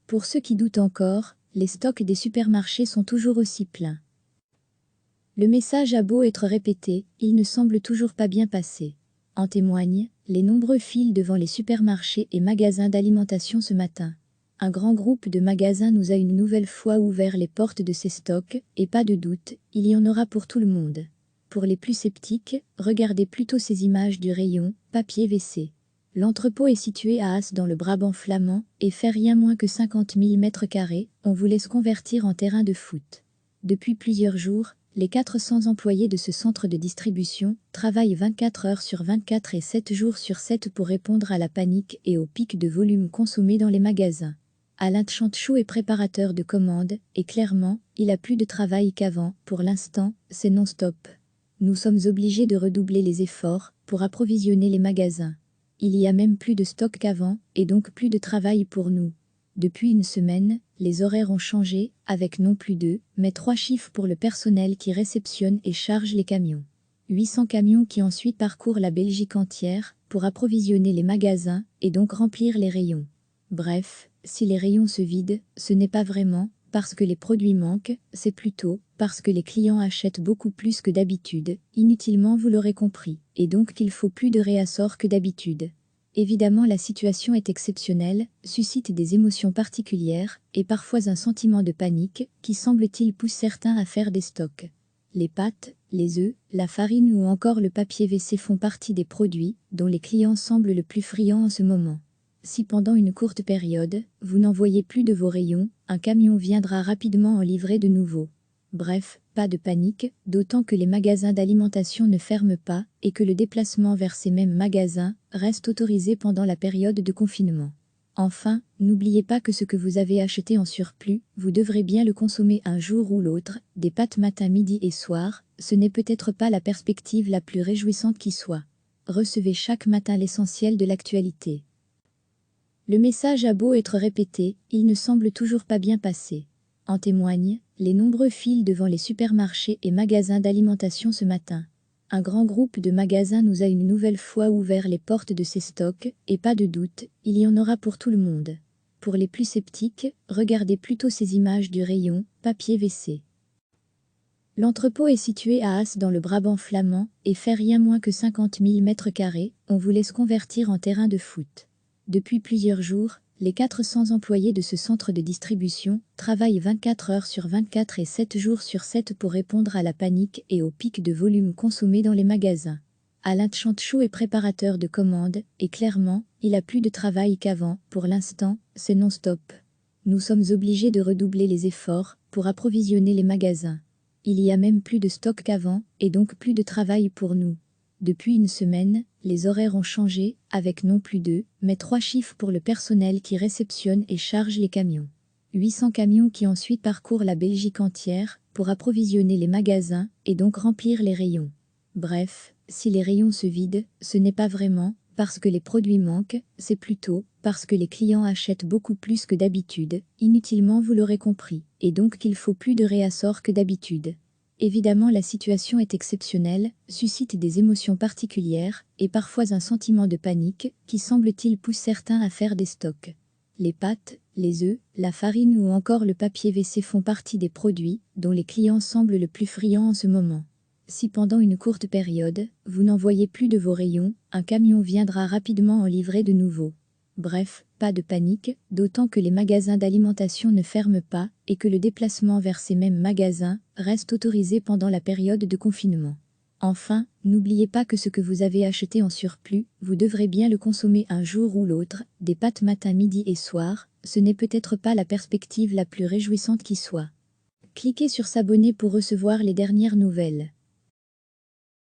Pour ceux qui doutent encore, les stocks des supermarchés sont toujours aussi pleins. Le message a beau être répété, il ne semble toujours pas bien passer. En témoignent les nombreux files devant les supermarchés et magasins d'alimentation ce matin. Un grand groupe de magasins nous a une nouvelle fois ouvert les portes de ses stocks, et pas de doute, il y en aura pour tout le monde. Pour les plus sceptiques, regardez plutôt ces images du rayon papier WC. L'entrepôt est situé à As dans le Brabant flamand et fait rien moins que 50 000 m². On vous laisse convertir en terrain de foot. Depuis plusieurs jours, les 400 employés de ce centre de distribution travaillent 24 heures sur 24 et 7 jours sur 7 pour répondre à la panique et au pic de volume consommé dans les magasins. Alain Tchantchou est préparateur de commandes et clairement, il a plus de travail qu'avant. Pour l'instant, c'est non-stop. Nous sommes obligés de redoubler les efforts pour approvisionner les magasins. Il y a même plus de stock qu'avant et donc plus de travail pour nous. Depuis une semaine, les horaires ont changé, avec non plus 2, mais 3 chiffres pour le personnel qui réceptionne et charge les camions. 800 camions qui ensuite parcourent la Belgique entière pour approvisionner les magasins et donc remplir les rayons. Bref, si les rayons se vident, ce n'est pas vraiment parce que les produits manquent, c'est plutôt parce que les clients achètent beaucoup plus que d'habitude, inutilement vous l'aurez compris, et donc qu'il faut plus de réassorts que d'habitude. Évidemment, la situation est exceptionnelle, suscite des émotions particulières et parfois un sentiment de panique qui semble-t-il pousse certains à faire des stocks. Les pâtes, les œufs, la farine ou encore le papier WC font partie des produits dont les clients semblent le plus friands en ce moment. Si pendant une courte période, vous n'en voyez plus de vos rayons, un camion viendra rapidement en livrer de nouveaux. Bref, pas de panique, d'autant que les magasins d'alimentation ne ferment pas et que le déplacement vers ces mêmes magasins reste autorisé pendant la période de confinement. Enfin, n'oubliez pas que ce que vous avez acheté en surplus, vous devrez bien le consommer un jour ou l'autre, des pâtes matin, midi et soir, ce n'est peut-être pas la perspective la plus réjouissante qui soit. Recevez chaque matin l'essentiel de l'actualité. Le message a beau être répété, il ne semble toujours pas bien passer. En témoignent les nombreux files devant les supermarchés et magasins d'alimentation ce matin. Un grand groupe de magasins nous a une nouvelle fois ouvert les portes de ses stocks, et pas de doute, il y en aura pour tout le monde. Pour les plus sceptiques, regardez plutôt ces images du rayon papier WC. L'entrepôt est situé à As dans le Brabant flamand et fait rien moins que 50 000 m². On vous laisse convertir en terrain de foot. Depuis plusieurs jours, les 400 employés de ce centre de distribution travaillent 24 heures sur 24 et 7 jours sur 7 pour répondre à la panique et au pic de volume consommé dans les magasins. Alain Tchantchou est préparateur de commandes et clairement, il a plus de travail qu'avant. Pour l'instant, c'est non-stop. Nous sommes obligés de redoubler les efforts pour approvisionner les magasins. Il y a même plus de stock qu'avant et donc plus de travail pour nous. Depuis une semaine, les horaires ont changé, avec non plus 2, mais 3 chiffres pour le personnel qui réceptionne et charge les camions. 800 camions qui ensuite parcourent la Belgique entière pour approvisionner les magasins et donc remplir les rayons. Bref, si les rayons se vident, ce n'est pas vraiment parce que les produits manquent, c'est plutôt parce que les clients achètent beaucoup plus que d'habitude, inutilement vous l'aurez compris, et donc qu'il faut plus de réassorts que d'habitude. Évidemment, la situation est exceptionnelle, suscite des émotions particulières et parfois un sentiment de panique qui semble-t-il pousse certains à faire des stocks. Les pâtes, les œufs, la farine ou encore le papier WC font partie des produits dont les clients semblent le plus friands en ce moment. Si pendant une courte période, vous n'en voyez plus de vos rayons, un camion viendra rapidement en livrer de nouveaux. Bref, pas de panique, d'autant que les magasins d'alimentation ne ferment pas et que le déplacement vers ces mêmes magasins reste autorisé pendant la période de confinement. Enfin, n'oubliez pas que ce que vous avez acheté en surplus, vous devrez bien le consommer un jour ou l'autre, des pâtes matin, midi et soir, ce n'est peut-être pas la perspective la plus réjouissante qui soit. Cliquez sur s'abonner pour recevoir les dernières nouvelles.